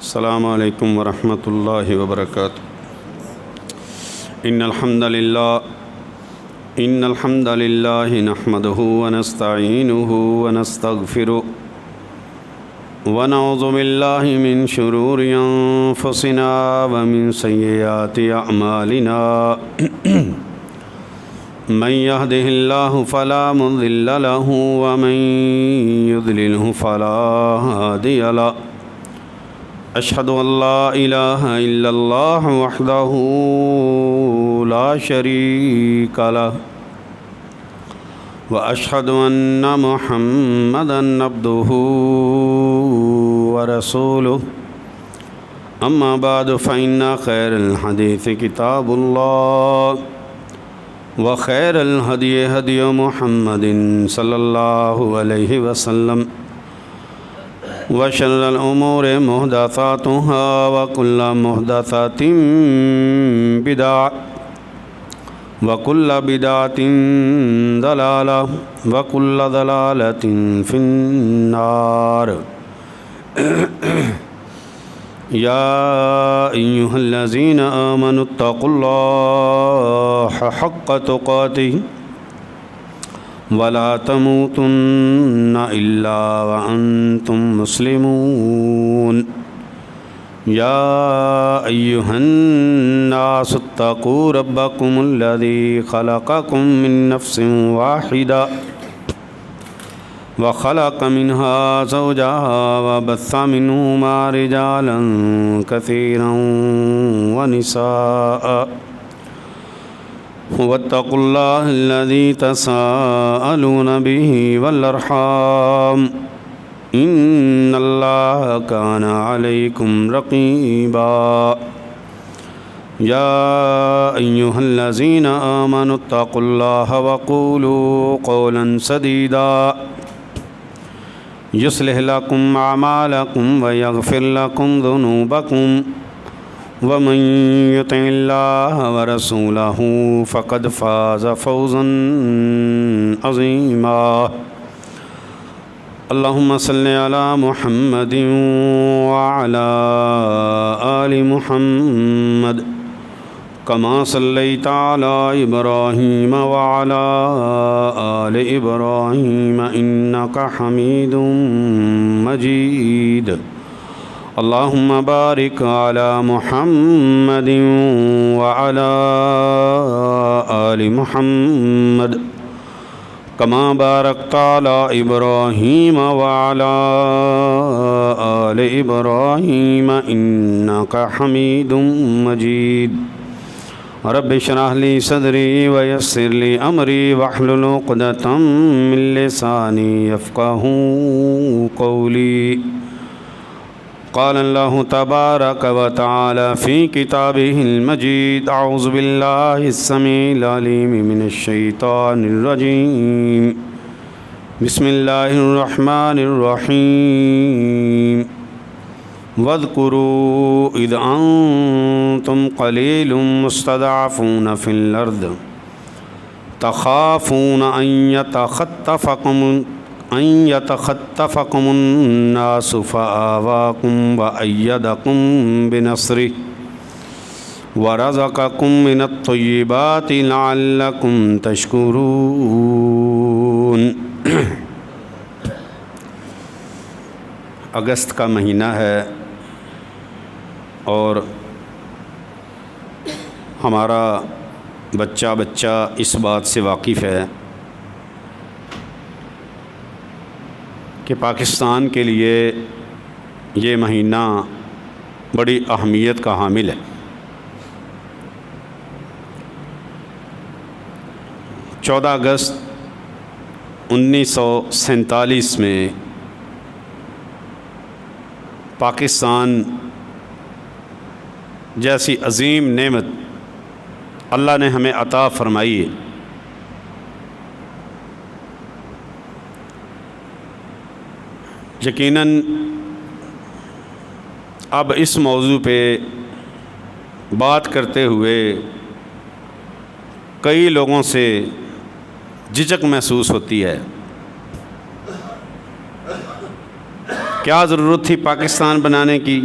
السلام علیکم ورحمۃ اللہ وبرکاتہ۔ ان الحمد للہ نحمده ونستعینه ونستغفره ونعوذ باللہ من شرور انفسنا ومن سیئات اعمالنا من يهده الله فلا مضل له ومن يضلله فلا هادي له أشهد أن لا إله إلا الله وحده لا شريك له وأشهد أن محمدًا عبده ورسوله أما بعد فإن خير الحديث كتاب الله وخير الهدي هدي محمد صلى الله عليه وسلم وشر الأمور محدثاتها وكل محدثة بدعة وكل بدعة ضلالة وكل ضلالة في النار يا أيها الذين آمنوا اتقوا الله حق تقاته ولا تموتن إلا وأنتم مسلمون يا أيها الناس اتقوا ربكم الذي خلقكم من نفس واحدة وخلق منها زوجها وبث منهما رجالا كثيرا ونساء واتقوا الله الذي تساءلون به والأرحام إن الله كان عليكم رقيبا يا أيها الذين آمنوا اتقوا الله وقولوا قولا سديدا يصلح لكم أعمالكم ويغفر لكم ذنوبكم ومن يطع الله ورسوله فقد فاز فوزا عظيما اللهم صل على محمد وعلى آل محمد كما صليت على إبراهيم وعلى آل إبراهيم إنك حميد مجيد اللهم بارك على محمد وعلى آل محمد كما باركت على إبراهيم وعلى آل إبراهيم إنك حميد مجيد رب اشرح لي صدري ويسر لي أمري واحلل عقدة من لساني يفقهوا قولي قال الله تبارك وتعالى في كتابه المجيد أعوذ بالله السميع العليم من الشيطان الرجيم بسم الله الرحمن الرحيم واذكروا إذ أنتم قليل مستضعفون في الأرض تخافون أن يتخطفكم الناس فآواكم وأيدكم بنصره ورزقكم من الطيبات لعلكم تشكرون۔ اگست کا مہینہ ہے اور ہمارا بچہ اس بات سے واقف ہے کہ پاکستان کے لیے یہ مہینہ بڑی اہمیت کا حامل ہے۔ 14 اگست 1947 میں پاکستان جیسی عظیم نعمت اللہ نے ہمیں عطا فرمائی ہے۔ یقیناً اب اس موضوع پہ بات کرتے ہوئے کئی لوگوں سے جھجک محسوس ہوتی ہے۔ کیا ضرورت تھی پاکستان بنانے کی؟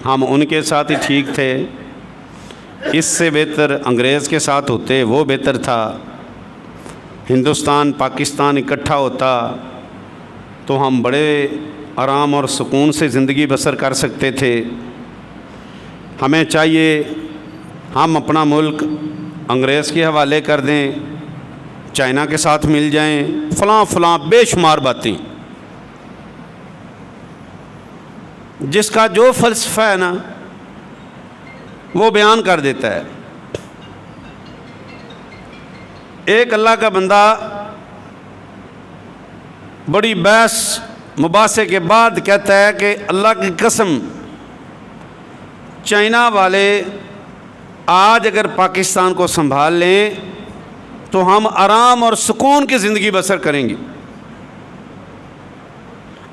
ہم ان کے ساتھ ہی ٹھیک تھے، اس سے بہتر انگریز کے ساتھ ہوتے، وہ بہتر تھا۔ ہندوستان پاکستان اکٹھا ہوتا تو ہم بڑے آرام اور سکون سے زندگی بسر کر سکتے تھے۔ ہمیں چاہیے ہم اپنا ملک انگریز کے حوالے کر دیں، چائنا کے ساتھ مل جائیں، فلاں فلاں بے شمار باتیں، جس کا جو فلسفہ ہے نا وہ بیان کر دیتا ہے۔ ایک اللہ کا بندہ بڑی بحث مباحثے کے بعد کہتا ہے کہ اللہ کی قسم چائنا والے آج اگر پاکستان کو سنبھال لیں تو ہم آرام اور سکون کی زندگی بسر کریں گے۔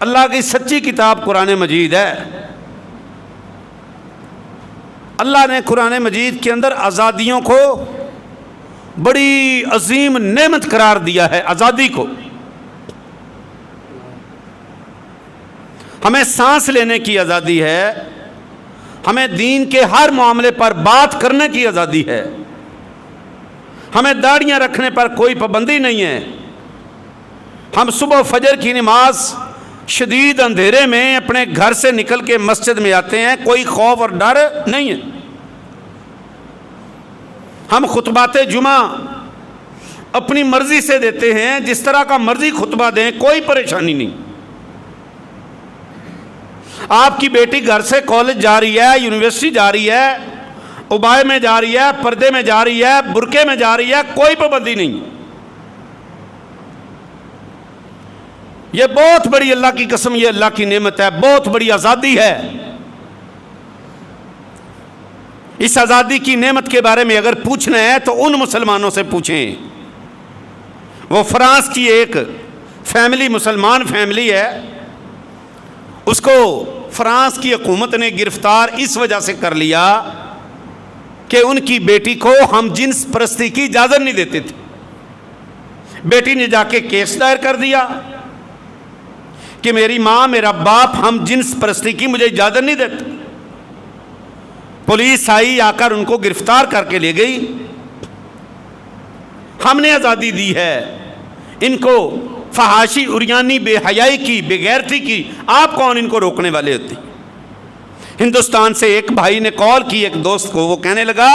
اللہ کی سچی کتاب قرآن مجید ہے۔ اللہ نے قرآن مجید کے اندر آزادیوں کو بڑی عظیم نعمت قرار دیا ہے۔ آزادی کو ہمیں سانس لینے کی آزادی ہے، ہمیں دین کے ہر معاملے پر بات کرنے کی آزادی ہے، ہمیں داڑھیاں رکھنے پر کوئی پابندی نہیں ہے، ہم صبح فجر کی نماز شدید اندھیرے میں اپنے گھر سے نکل کے مسجد میں آتے ہیں، کوئی خوف اور ڈر نہیں ہے، ہم خطبات جمعہ اپنی مرضی سے دیتے ہیں، جس طرح کا مرضی خطبہ دیں، کوئی پریشانی نہیں۔ آپ کی بیٹی گھر سے کالج جا رہی ہے، یونیورسٹی جا رہی ہے، عبائے میں جا رہی ہے، پردے میں جا رہی ہے، برقعے میں جا رہی ہے، کوئی پابندی نہیں۔ یہ بہت بڑی اللہ کی قسم، یہ اللہ کی نعمت ہے، بہت بڑی آزادی ہے۔ اس آزادی کی نعمت کے بارے میں اگر پوچھنا ہے تو ان مسلمانوں سے پوچھیں۔ وہ فرانس کی ایک فیملی، مسلمان فیملی ہے، اس کو فرانس کی حکومت نے گرفتار اس وجہ سے کر لیا کہ ان کی بیٹی کو ہم جنس پرستی کی اجازت نہیں دیتے تھے۔ بیٹی نے جا کے کیس دائر کر دیا کہ میری ماں میرا باپ ہم جنس پرستی کی مجھے اجازت نہیں دیتے۔ پولیس آئی، آ کر ان کو گرفتار کر کے لے گئی۔ ہم نے آزادی دی ہے، ان کو فحاشی، عریانی، بے حیائی کی، بے غیرتی کی، آپ کون ان کو روکنے والے ہوتے؟ ہندوستان سے ایک بھائی نے کال کی ایک دوست کو، وہ کہنے لگا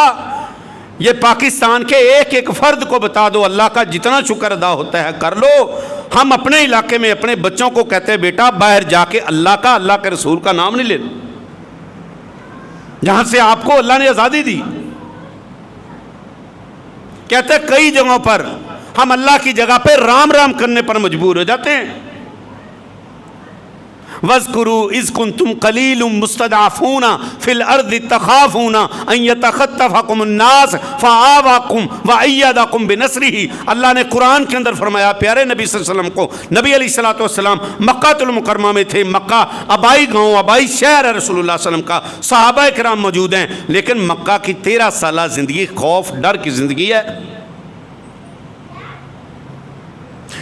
یہ پاکستان کے ایک ایک فرد کو بتا دو، اللہ کا جتنا شکر ادا ہوتا ہے کر لو۔ ہم اپنے علاقے میں اپنے بچوں کو کہتے ہیں بیٹا باہر جا کے اللہ کے رسول کا نام نہیں لینا، جہاں سے آپ کو اللہ نے آزادی دی۔ کہتے ہیں کئی جگہوں پر ہم اللہ کی جگہ پہ رام رام کرنے پر مجبور ہو جاتے ہیں۔ وَاذْكُرُوا إِذْ كُنْتُمْ قَلِيلٌ مُسْتَضْعَفُونَ فِي الْأَرْضِ تَخَافُونَ أَنْ يَتَخَطَّفَكُمُ النَّاسُ فَآوَاكُمْ وَأَيَّدَكُمْ بِنَصْرِهِ۔ اللہ نے قرآن کے اندر فرمایا پیارے نبی صلی اللہ علیہ وسلم کو، نبی علیہ الصلوۃ والسلام مکہ المکرمہ میں تھے، مکہ آبائی گاؤں، آبائی شہر ہے رسول اللہ صلی اللہ علیہ وسلم کا، صحابہ کرام موجود ہیں، لیکن مکہ کی 13 سالہ زندگی خوف ڈر کی زندگی ہے۔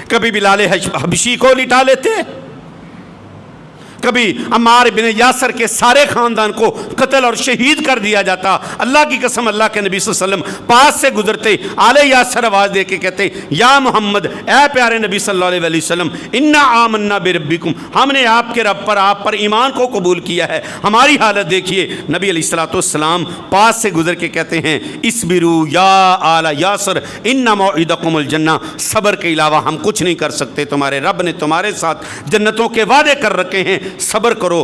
کبھی بلال حبشی کو لٹا لیتے، کبھی عمار بن یاسر کے سارے خاندان کو قتل اور شہید کر دیا جاتا۔ اللہ کی قسم اللہ کے نبی صلی اللہ علیہ وسلم پاس سے گزرتے، آل یاسر آواز دے کے کہتے یا محمد، اے پیارے نبی صلی اللہ علیہ وسلم، انا آمنا بربکم، ہم نے آپ کے رب پر، آپ پر ایمان کو قبول کیا ہے۔ ہماری حالت دیکھیے، نبی علیہ الصلوۃ والسلام پاس سے گزر کے کہتے ہیں اصبروا یا آل یاسر ان موعدکم الجنہ، صبر کے علاوہ ہم کچھ نہیں کر سکتے، تمہارے رب نے تمہارے ساتھ جنتوں کے وعدے کر رکھے ہیں، صبر کرو۔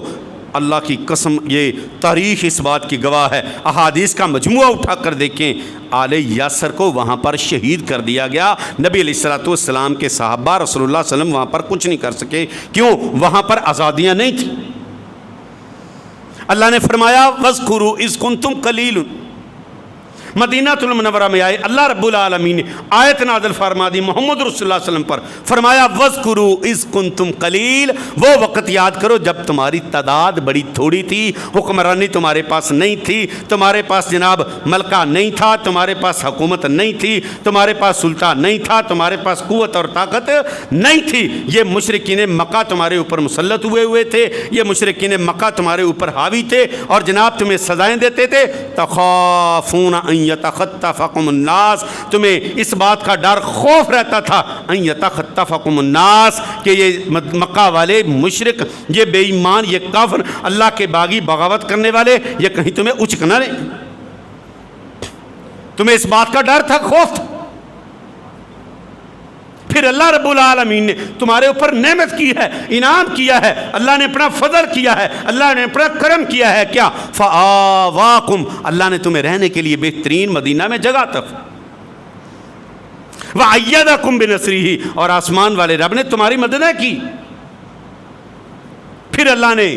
اللہ کی قسم یہ تاریخ اس بات کی گواہ ہے، احادیث کا مجموعہ اٹھا کر دیکھیں، آل یاسر کو وہاں پر شہید کر دیا گیا۔ نبی علیہ الصلوۃ والسلام کے صحابہ رسول اللہ صلی اللہ علیہ وسلم وہاں پر کچھ نہیں کر سکے، کیوں؟ وہاں پر آزادیاں نہیں تھیں۔ اللہ نے فرمایا وَاذْكُرُوا إِذْ كُنْتُمْ قَلِيلٌ، مدینہ المنورہ میں آئے, اللہ رب العالمین نے آیت نازل فرما دی محمد رسول اللہ صلی اللہ علیہ وسلم پر, فرمایا وَاذْكُرُوا اِذْ كُنْتُمْ قَلِيلٌ, وہ وقت یاد کرو جب تمہاری تعداد بڑی تھوڑی تھی, حکمرانی تمہارے پاس نہیں تھی, تمہارے پاس جناب ملکہ نہیں تھا, تمہارے پاس حکومت نہیں تھی, تمہارے پاس سلطان نہیں تھا, تمہارے پاس قوت اور طاقت نہیں تھی. یہ مشرکین مکہ تمہارے اوپر مسلط ہوئے تھے, یہ مشرکین مکہ تمہارے اوپر حاوی تھے اور جناب تمہیں سزائیں دیتے تھے. تخافون ان یتخطفکم الناس, تمہیں اس بات کا ڈر خوف رہتا تھا ان یتخطفکم الناس کہ یہ مکہ والے مشرک, یہ بے ایمان, یہ کافر, اللہ کے باغی بغاوت کرنے والے, یہ کہیں تمہیں اچک نہ لیں. تمہیں اس بات کا ڈر تھا, خوف تھا. پھر اللہ رب العالمین نے تمہارے اوپر نعمت کی ہے, انعام کیا ہے, اللہ نے اپنا فضل کیا ہے, اللہ نے اپنا کرم کیا ہے. کیا؟ فآواکم, اللہ نے تمہیں رہنے کے لیے بہترین مدینہ میں جگہ تف. وَأَيَّدَكُمْ بِنَصْرِهِ, اور آسمان والے رب نے تمہاری مدد کی. پھر اللہ نے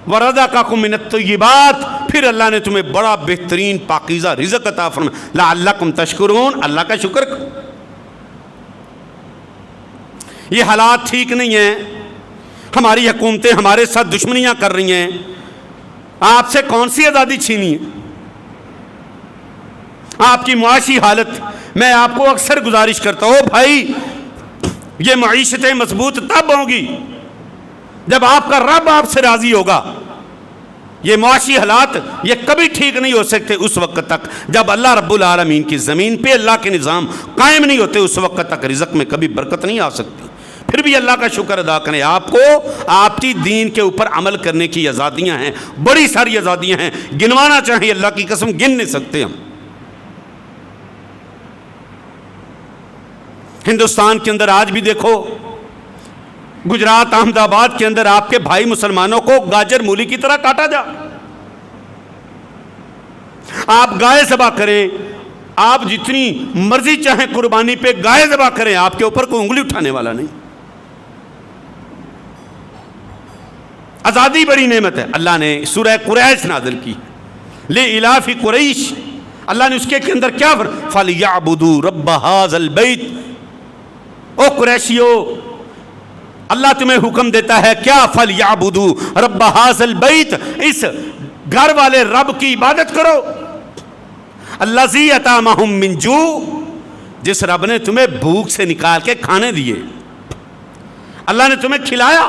وَرَزَقَكُم مِّنَ الطَّيِّبَاتِ, پھر اللہ نے تمہیں بڑا بہترین پاکیزہ رزق عطا فرمایا. لَعَلَّكُمْ تَشْكُرُونَ, اللہ کا شکر کرو. یہ حالات ٹھیک نہیں ہیں, ہماری حکومتیں ہمارے ساتھ دشمنیاں کر رہی ہیں, آپ سے کون سی آزادی چھینی ہے؟ آپ کی معاشی حالت, میں آپ کو اکثر گزارش کرتا ہوں بھائی, یہ معیشتیں مضبوط تب ہوں گی جب آپ کا رب آپ سے راضی ہوگا. یہ معاشی حالات یہ کبھی ٹھیک نہیں ہو سکتے اس وقت تک جب اللہ رب العالمین کی زمین پہ اللہ کے نظام قائم نہیں ہوتے, اس وقت تک رزق میں کبھی برکت نہیں آ سکتی. پھر بھی اللہ کا شکر ادا کریں, آپ کو آپ کی دین کے اوپر عمل کرنے کی آزادیاں ہیں, بڑی ساری آزادیاں ہیں, گنوانا چاہیں اللہ کی قسم گن نہیں سکتے ہم. ہندوستان کے اندر آج بھی دیکھو, گجرات احمد آباد کے اندر آپ کے بھائی مسلمانوں کو گاجر مولی کی طرح کاٹا جا. آپ گائے ذبح کریں, آپ جتنی مرضی چاہیں قربانی پہ گائے ذبح کریں, آپ کے اوپر کوئی انگلی اٹھانے والا نہیں. آزادی بڑی نعمت ہے. اللہ نے سورہ قریش نازل کی, لِإِلَافِ قریش, اللہ نے اس کے اندر کیا فَلْيَعْبُدُوا رَبَّ هَذَا الْبَيْتِ, او قریشیو اللہ تمہیں حکم دیتا ہے کیا, فَلْيَعْبُدُوا رَبَّ هَذَا الْبَيْتِ, اس گھر والے رب کی عبادت کرو. الَّذِي أَطْعَمَهُم مِّن جُوعٍ, جس رب نے تمہیں بھوک سے نکال کے کھانے دیے, اللہ نے تمہیں کھلایا.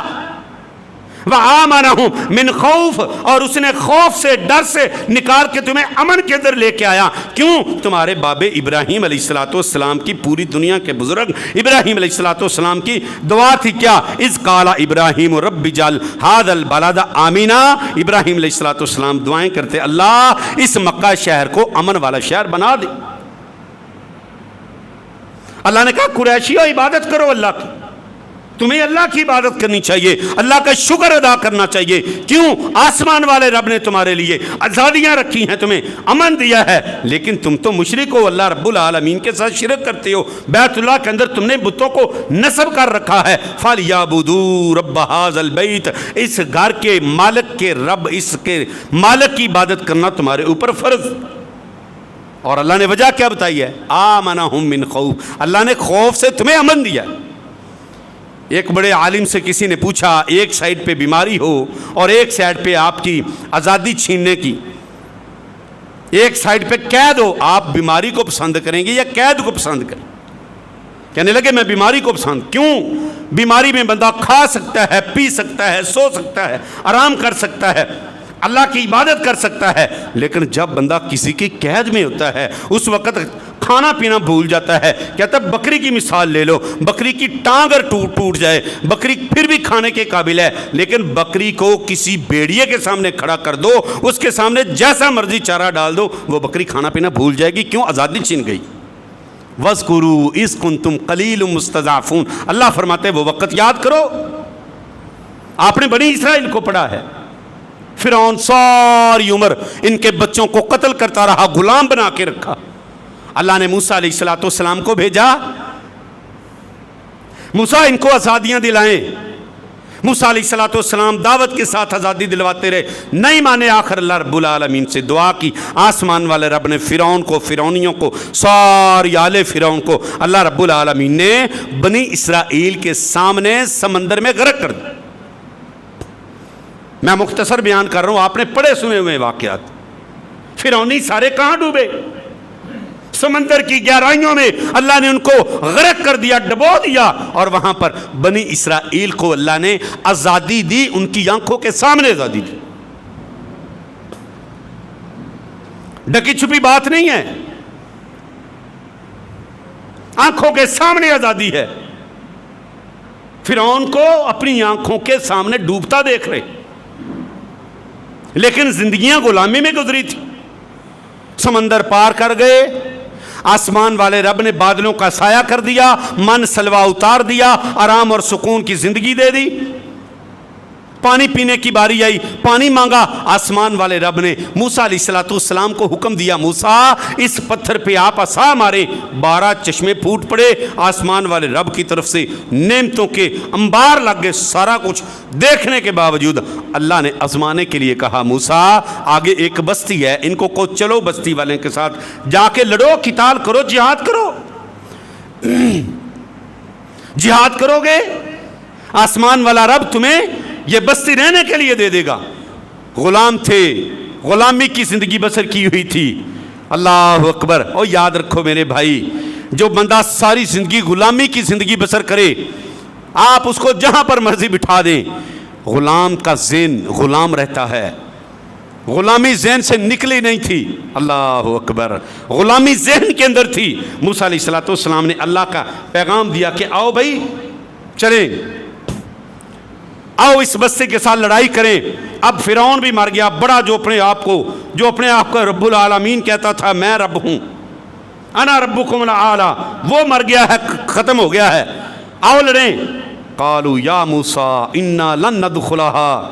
وَآمَنَهُم مِّن خَوْفٍ, اور اس نے خوف سے, ڈر سے نکال کے تمہیں امن کے اندر لے کے آیا. کیوں؟ تمہارے باب ابراہیم علیہ السلام کی, پوری دنیا کے بزرگ ابراہیم علیہ السلام کی دعا تھی کیا, اِذْ قَالَ إِبْرَاهِيمُ رَبِّ اجْعَلْ هَذَا الْبَلَدَ آمِنًا, ابراہیم علیہ السلام دعائیں کرتے, اللہ اس مکہ شہر کو امن والا شہر بنا دے. اللہ نے کہا قریشیو عبادت کرو اللہ کی, تمہیں اللہ کی عبادت کرنی چاہیے, اللہ کا شکر ادا کرنا چاہیے. کیوں؟ آسمان والے رب نے تمہارے لیے آزادیاں رکھی ہیں, تمہیں امن دیا ہے, لیکن تم تو مشرک ہو, اللہ رب العالمین کے ساتھ شرک کرتے ہو. بیت اللہ کے اندر تم نے بتوں کو نصب کر رکھا ہے. فَلْيَعْبُدُوا رَبَّ هَذَا الْبَيْتِ, اس گھر کے مالک کے رب, اس کے مالک کی عبادت کرنا تمہارے اوپر فرض. اور اللہ نے وجہ کیا بتائی ہے, آمَنَهُم مِّن خَوْفٍ, اللہ نے خوف سے تمہیں امن دیا. ایک بڑے عالم سے کسی نے پوچھا, ایک سائڈ پہ بیماری ہو اور ایک سائڈ پہ آپ کی آزادی چھیننے کی, ایک سائڈ پہ قید ہو, آپ بیماری کو پسند کریں گے یا قید کو پسند کریں؟ کہنے لگے میں بیماری کو پسند. کیوں؟ بیماری میں بندہ کھا سکتا ہے, پی سکتا ہے, سو سکتا ہے, آرام کر سکتا ہے, اللہ کی عبادت کر سکتا ہے. لیکن جب بندہ کسی کی قید میں ہوتا ہے اس وقت کھانا پینا بھول جاتا ہے. کہتا ہے بکری کی مثال لے لو, بکری کی ٹانگ اگر ٹوٹ جائے, بکری پھر بھی کھانے کے قابل ہے, لیکن بکری کو کسی بھیڑیے کے سامنے کھڑا کر دو, اس کے سامنے جیسا مرضی چارہ ڈال دو, وہ بکری کھانا پینا بھول جائے گی. کیوں؟ آزادی چھین گئی. وَاذْكُرُوا إِذْ كُنْتُمْ قَلِيلٌ مُسْتَضْعَفُونَ, اللہ فرماتے وہ وقت یاد کرو. آپ نے بنی اسرائیل کو پڑھا ہے, فرعون ساری عمر ان کے بچوں کو قتل کرتا رہا, غلام بنا کے رکھا. اللہ نے موسیٰ علیہ السلام کو بھیجا, موسیٰ ان کو آزادیاں دلائیں. موسیٰ علیہ السلام دعوت کے ساتھ آزادی دلواتے رہے, نہیں مانے, آخر اللہ رب العالمین سے دعا کی. آسمان والے رب نے فرعون کو, فرعونیوں کو, ساری آل فرعون کو اللہ رب العالمین نے بنی اسرائیل کے سامنے سمندر میں غرق کر دیا. میں مختصر بیان کر رہا ہوں, آپ نے پڑھے سنے ہوئے واقعات. فرعونی سارے کہاں ڈوبے؟ سمندر کی گہرائیوں میں اللہ نے ان کو غرق کر دیا, ڈبو دیا, اور وہاں پر بنی اسرائیل کو اللہ نے آزادی دی, ان کی آنکھوں کے سامنے آزادی دی. ڈکی چھپی بات نہیں ہے, آنکھوں کے سامنے آزادی ہے. فرعون کو اپنی آنکھوں کے سامنے ڈوبتا دیکھ رہے, لیکن زندگیاں غلامی میں گزری تھی. سمندر پار کر گئے, آسمان والے رب نے بادلوں کا سایہ کر دیا, من سلوا اتار دیا, آرام اور سکون کی زندگی دے دی. پانی پینے کی باری آئی, پانی مانگا, آسمان والے رب نے موسیٰ علیہ السلام کو حکم دیا, موسیٰ اس پتھر پہ آپ عصا مارے. 12 چشمے پھوٹ پڑے, آسمان والے رب کی طرف سے نعمتوں کے انبار لگ گئے. سارا کچھ دیکھنے کے باوجود اللہ نے آزمانے کے لیے کہا, موسیٰ آگے ایک بستی ہے, ان کو چلو بستی والے کے ساتھ جا کے لڑو, قتال کرو, جہاد کرو. جہاد کرو گے, آسمان والا رب تمہیں یہ بستی رہنے کے لیے دے دے گا. غلام تھے, غلامی کی زندگی بسر کی ہوئی تھی. اللہ اکبر. اور یاد رکھو میرے بھائی, جو بندہ ساری زندگی غلامی کی زندگی بسر کرے, آپ اس کو جہاں پر مرضی بٹھا دیں, غلام کا ذہن غلام رہتا ہے. غلامی ذہن سے نکلی نہیں تھی. اللہ اکبر. غلامی ذہن کے اندر تھی. موسیٰ علیہ السلام نے اللہ کا پیغام دیا کہ آؤ بھائی چلیں, آؤ اس بستی کے ساتھ لڑائی کریں. اب فرعون بھی مر گیا, بڑا جو اپنے آپ کو رب العالمین کہتا تھا, میں رب ہوں, انا ربکم الاعلی, وہ مر گیا ہے, ختم ہو گیا ہے. آؤ لڑیں. قالوا یا موسیٰ انا لن ندخلها,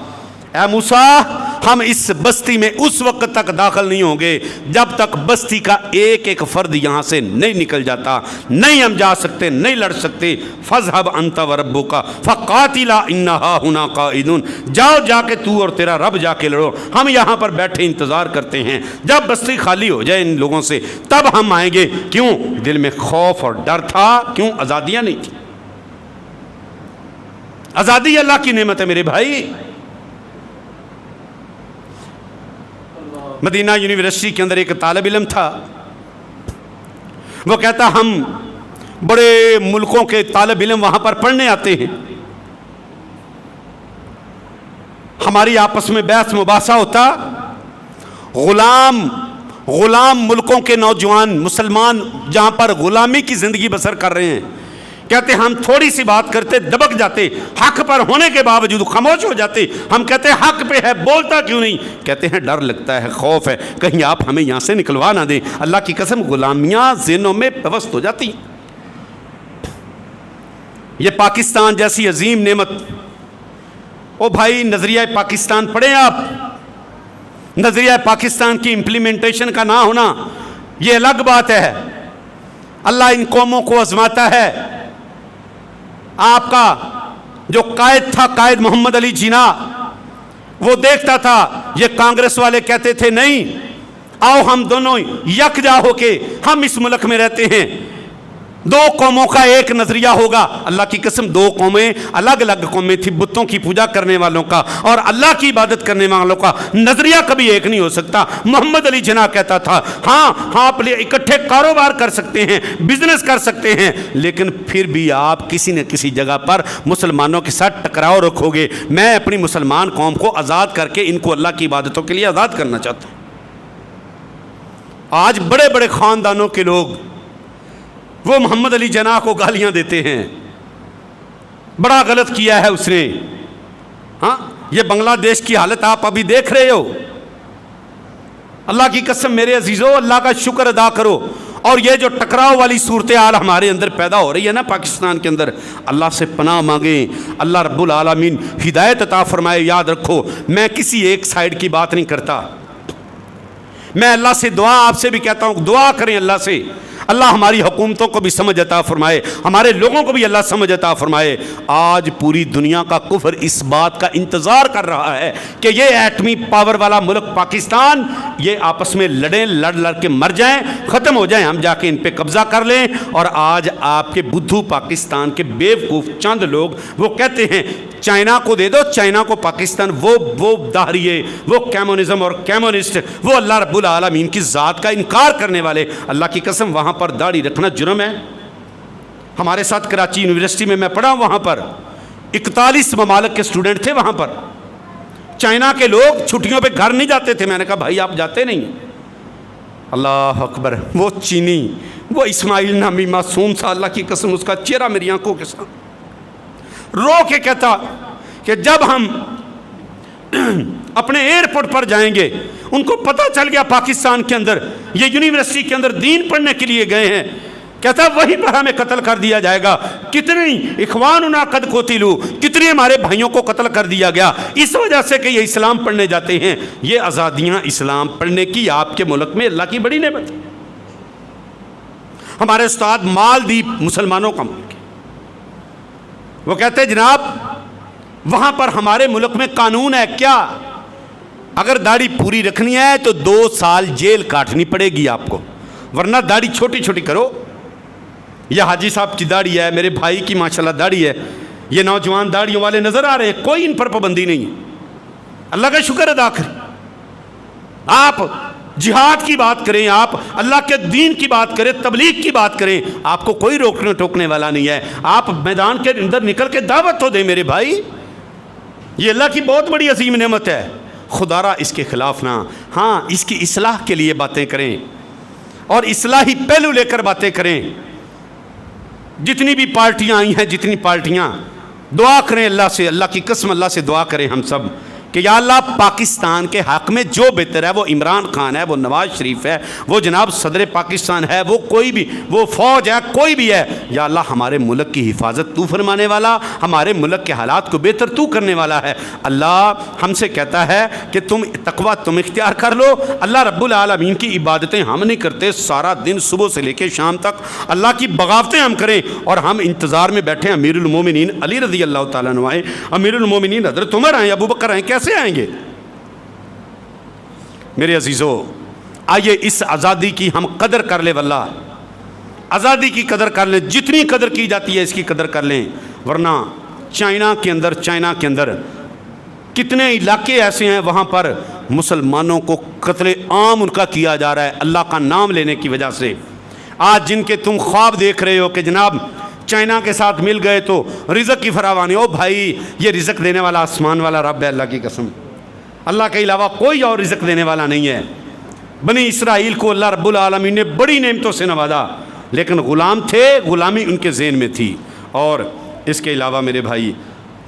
اے موسیٰ ہم اس بستی میں اس وقت تک داخل نہیں ہوں گے جب تک بستی کا ایک ایک فرد یہاں سے نہیں نکل جاتا. نہیں ہم جا سکتے, نہیں لڑ سکتے. فاذهب انت وربک فقاتلا انا ہاہنا قاعدون, جاؤ جا کے تو اور تیرا رب جا کے لڑو, ہم یہاں پر بیٹھے انتظار کرتے ہیں. جب بستی خالی ہو جائے ان لوگوں سے تب ہم آئیں گے. کیوں؟ دل میں خوف اور ڈر تھا. کیوں؟ آزادیاں نہیں تھی. آزادی اللہ کی نعمت ہے میرے بھائی. مدینہ یونیورسٹی کے اندر ایک طالب علم تھا, وہ کہتا ہم بڑے ملکوں کے طالب علم وہاں پر پڑھنے آتے ہیں, ہماری آپس میں بحث مباحثہ ہوتا, غلام ملکوں کے نوجوان مسلمان جہاں پر غلامی کی زندگی بسر کر رہے ہیں, کہتے ہم تھوڑی سی بات کرتے دبک جاتے, حق پر ہونے کے باوجود خاموش ہو جاتے. ہم کہتے ہیں حق پہ ہے, بولتا کیوں نہیں؟ کہتے ہیں ڈر لگتا ہے, خوف ہے, کہیں آپ ہمیں یہاں سے نکلوا نہ دیں. اللہ کی قسم غلامیاں ذہنوں میں پست ہو جاتی. یہ پاکستان جیسی عظیم نعمت, او بھائی نظریہ پاکستان پڑھیں آپ. نظریہ پاکستان کی امپلیمنٹیشن کا نہ ہونا یہ الگ بات ہے. اللہ ان قوموں کو آزماتا ہے. آپ کا جو قائد تھا, قائد محمد علی جناح, وہ دیکھتا تھا یہ کانگریس والے کہتے تھے نہیں, آؤ ہم دونوں یکجا ہو کے ہم اس ملک میں رہتے ہیں, 2 قوموں کا ایک نظریہ ہوگا. اللہ کی قسم 2 قومیں الگ الگ قومیں تھی, بتوں کی پوجا کرنے والوں کا اور اللہ کی عبادت کرنے والوں کا نظریہ کبھی ایک نہیں ہو سکتا. محمد علی جناح کہتا تھا ہاں آپ اکٹھے کاروبار کر سکتے ہیں, بزنس کر سکتے ہیں, لیکن پھر بھی آپ کسی نہ کسی جگہ پر مسلمانوں کے ساتھ ٹکراؤ رکھو گے. میں اپنی مسلمان قوم کو آزاد کر کے ان کو اللہ کی عبادتوں کے لیے آزاد کرنا چاہتا ہوں. آج بڑے بڑے خاندانوں کے لوگ وہ محمد علی جناح کو گالیاں دیتے ہیں, بڑا غلط کیا ہے اس نے. ہاں یہ بنگلہ دیش کی حالت آپ ابھی دیکھ رہے ہو. اللہ کی قسم میرے عزیزو, اللہ کا شکر ادا کرو. اور یہ جو ٹکراؤ والی صورتحال ہمارے اندر پیدا ہو رہی ہے نا پاکستان کے اندر, اللہ سے پناہ مانگیں, اللہ رب العالمین ہدایت عطا فرمائے. یاد رکھو میں کسی ایک سائیڈ کی بات نہیں کرتا, میں اللہ سے دعا آپ سے بھی کہتا ہوں, دعا کریں اللہ سے. اللہ ہماری حکومتوں کو بھی سمجھ عطا فرمائے، ہمارے لوگوں کو بھی اللہ سمجھ عطا فرمائے۔ آج پوری دنیا کا کفر اس بات کا انتظار کر رہا ہے کہ یہ ایٹمی پاور والا ملک پاکستان یہ آپس میں لڑیں، لڑ لڑ کے مر جائیں، ختم ہو جائیں، ہم جا کے ان پہ قبضہ کر لیں۔ اور آج آپ کے بدھو پاکستان کے بیوقوف چند لوگ وہ کہتے ہیں چائنا کو دے دو، چائنا کو پاکستان، وہ داہریے، وہ کمیونزم اور کمیونسٹ، وہ اللہ رب العالمین کی ذات کا انکار کرنے والے۔ اللہ کی قسم وہاں پر داڑھی رکھنا جرم ہے۔ ہمارے ساتھ کراچی یونیورسٹی میں پڑھا ہوں، وہاں پر 41 ممالک کے اسٹوڈنٹ تھے وہاں پر۔ چائنا کے لوگ چھٹیوں پہ گھر نہیں جاتے تھے، میں نے کہا بھائی آپ جاتے نہیں؟ اللہ اکبر، وہ چینی، وہ اسماعیل نامی معصوم سا، اللہ کی قسم اس کا چہرہ میری آنکھوں کے سامنے رو کے کہتا کہ جب ہم اپنے ایئرپورٹ پر جائیں گے، ان کو پتہ چل گیا پاکستان کے اندر یہ یونیورسٹی کے اندر دین پڑھنے کے لیے گئے ہیں، کہتا وہیں پر ہمیں قتل کر دیا جائے گا۔ کتنی اخواننا قد قتلوا، کتنے ہمارے بھائیوں کو قتل کر دیا گیا اس وجہ سے کہ یہ اسلام پڑھنے جاتے ہیں۔ یہ آزادیاں اسلام پڑھنے کی آپ کے ملک میں اللہ کی بڑی نعمت ہے۔ ہمارے استاد مالدیپ مسلمانوں کا ملک ہے، وہ کہتے ہیں جناب وہاں پر ہمارے ملک میں قانون ہے کیا، اگر داڑھی پوری رکھنی ہے تو 2 سال جیل کاٹنی پڑے گی آپ کو، ورنہ داڑھی چھوٹی چھوٹی کرو۔ یہ حاجی صاحب کی داڑھی ہے، میرے بھائی کی ماشاءاللہ داڑھی ہے، یہ نوجوان داڑھیوں والے نظر آ رہے ہیں، کوئی ان پر پابندی نہیں ہے۔ اللہ کا شکر ادا کریں، آپ جہاد کی بات کریں، آپ اللہ کے دین کی بات کریں، تبلیغ کی بات کریں، آپ کو کوئی روکنے ٹوکنے والا نہیں ہے۔ آپ میدان کے اندر نکل کے دعوت تو دیں میرے بھائی، یہ اللہ کی بہت بڑی عظیم نعمت ہے۔ خدا را اس کے خلاف نہ، ہاں اس کی اصلاح کے لیے باتیں کریں اور اصلاحی پہلو لے کر باتیں کریں۔ جتنی بھی پارٹیاں آئی ہیں، جتنی پارٹیاں، دعا کریں اللہ سے، اللہ کی قسم اللہ سے دعا کریں ہم سب کہ یا اللہ پاکستان کے حق میں جو بہتر ہے، وہ عمران خان ہے، وہ نواز شریف ہے، وہ جناب صدر پاکستان ہے، وہ کوئی بھی، وہ فوج ہے، کوئی بھی ہے، یا اللہ ہمارے ملک کی حفاظت تو فرمانے والا، ہمارے ملک کے حالات کو بہتر تو کرنے والا ہے۔ اللہ ہم سے کہتا ہے کہ تم تقویٰ تم اختیار کر لو۔ اللہ رب العالمین کی عبادتیں ہم نہیں کرتے، سارا دن صبح سے لے کے شام تک اللہ کی بغاوتیں ہم کریں، اور ہم انتظار میں بیٹھے ہیں امیر المومنین علی رضی اللہ تعالیٰ عنہ آئیں، امیر المومنین حضرت عمر آئیں، ابو بکر آئیں، کیسے آئیں گے؟ میرے عزیزو آئیے اس آزادی کی ہم قدر کر لیں، واللہ آزادی کی قدر کر لیں، جتنی قدر کی جاتی ہے اس کی قدر کر لیں، ورنہ چائنا کے اندر کتنے علاقے ایسے ہیں وہاں پر مسلمانوں کو قتل عام ان کا کیا جا رہا ہے اللہ کا نام لینے کی وجہ سے۔ آج جن کے تم خواب دیکھ رہے ہو کہ جناب چائنا کے ساتھ مل گئے تو رزق کی فراوانی، او بھائی یہ رزق دینے والا آسمان والا رب ہے، اللہ کی قسم اللہ کے علاوہ کوئی اور رزق دینے والا نہیں ہے۔ بنی اسرائیل کو اللہ رب العالمین نے بڑی نعمتوں سے نوازا، لیکن غلام تھے، غلامی ان کے ذہن میں تھی۔ اور اس کے علاوہ میرے بھائی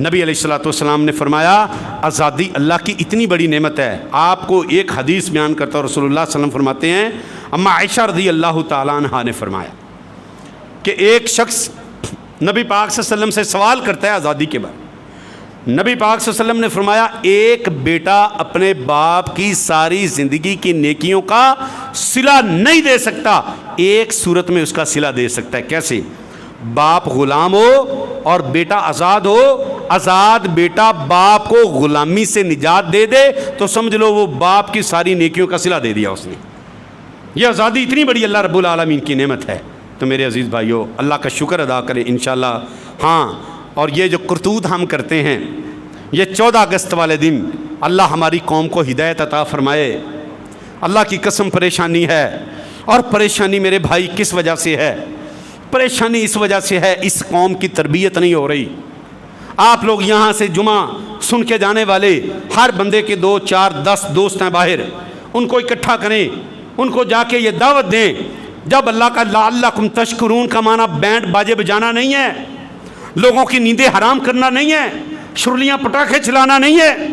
نبی علیہ الصلوۃ والسلام نے فرمایا آزادی اللہ کی اتنی بڑی نعمت ہے۔ آپ کو ایک حدیث بیان کرتا ہوں، رسول اللہ صلی اللہ علیہ وسلم فرماتے ہیں، اما عائشہ رضی اللہ تعالیٰ عنہا نے فرمایا کہ ایک شخص نبی پاک صلی اللہ علیہ وسلم سے سوال کرتا ہے آزادی کے بارے۔ نبی پاک صلی اللہ علیہ وسلم نے فرمایا ایک بیٹا اپنے باپ کی ساری زندگی کی نیکیوں کا صلہ نہیں دے سکتا، ایک صورت میں اس کا صلہ دے سکتا ہے۔ کیسے؟ باپ غلام ہو اور بیٹا آزاد ہو، آزاد بیٹا باپ کو غلامی سے نجات دے دے تو سمجھ لو وہ باپ کی ساری نیکیوں کا صلہ دے دیا اس نے۔ یہ آزادی اتنی بڑی اللہ رب العالمین کی نعمت ہے۔ تو میرے عزیز بھائیو اللہ کا شکر ادا کریں انشاءاللہ۔ ہاں، اور یہ جو کرتوت ہم کرتے ہیں، یہ 14 اگست والے دن اللہ ہماری قوم کو ہدایت عطا فرمائے۔ اللہ کی قسم پریشانی ہے، اور پریشانی میرے بھائی کس وجہ سے ہے؟ پریشانی اس وجہ سے ہے اس قوم کی تربیت نہیں ہو رہی۔ آپ لوگ یہاں سے جمعہ سن کے جانے والے ہر بندے کے 2 4 10 دوست ہیں باہر، ان کو اکٹھا کریں، ان کو جا کے یہ دعوت دیں۔ جب اللہ کا لعلکم تشکرون کا معنی بینڈ باجے بجانا نہیں ہے، لوگوں کی نیندیں حرام کرنا نہیں ہے، شرلیاں پٹاخے چلانا نہیں ہے،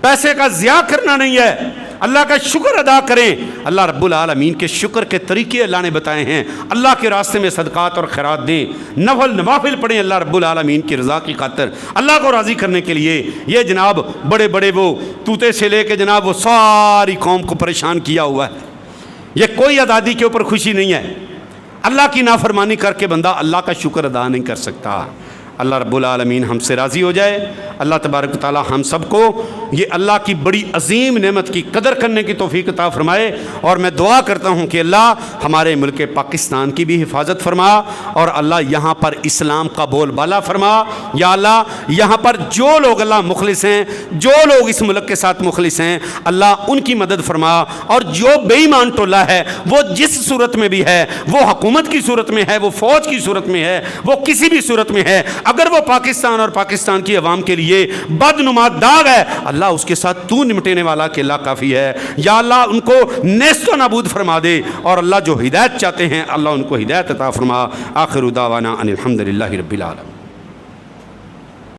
پیسے کا ضیاع کرنا نہیں ہے، اللہ کا شکر ادا کریں۔ اللہ رب العالمین کے شکر کے طریقے اللہ نے بتائے ہیں، اللہ کے راستے میں صدقات اور خیرات دیں، نوافل پڑھیں اللہ رب العالمین کی رضا کی خاطر، اللہ کو راضی کرنے کے لیے۔ یہ جناب بڑے بڑے وہ طوطے سے لے کے جناب وہ ساری قوم کو پریشان کیا ہوا ہے۔ یہ کوئی آزادی کے اوپر خوشی نہیں ہے، اللہ کی نافرمانی کر کے بندہ اللہ کا شکر ادا نہیں کر سکتا۔ اللہ رب العالمین ہم سے راضی ہو جائے۔ اللہ تبارک و تعالی ہم سب کو یہ اللہ کی بڑی عظیم نعمت کی قدر کرنے کی توفیق عطا فرمائے، اور میں دعا کرتا ہوں کہ اللہ ہمارے ملک پاکستان کی بھی حفاظت فرما، اور اللہ یہاں پر اسلام کا بول بالا فرما۔ یا اللہ یہاں پر جو لوگ اللہ مخلص ہیں، جو لوگ اس ملک کے ساتھ مخلص ہیں، اللہ ان کی مدد فرما، اور جو بے ایمان ٹولہ ہے وہ جس صورت میں بھی ہے، وہ حکومت کی صورت میں ہے، وہ فوج کی صورت میں ہے، وہ کسی بھی صورت میں ہے، اگر وہ پاکستان اور پاکستان کی عوام کے لیے بدنما داغ ہے، اللہ اس کے ساتھ تو نمٹنے والا کہ اللہ کافی ہے۔ یا اللہ ان کو نیست و نابود فرما دے، اور اللہ جو ہدایت چاہتے ہیں اللہ ان کو ہدایت عطا فرما۔ آخر دعوانا ان الحمدللہ رب العالمین۔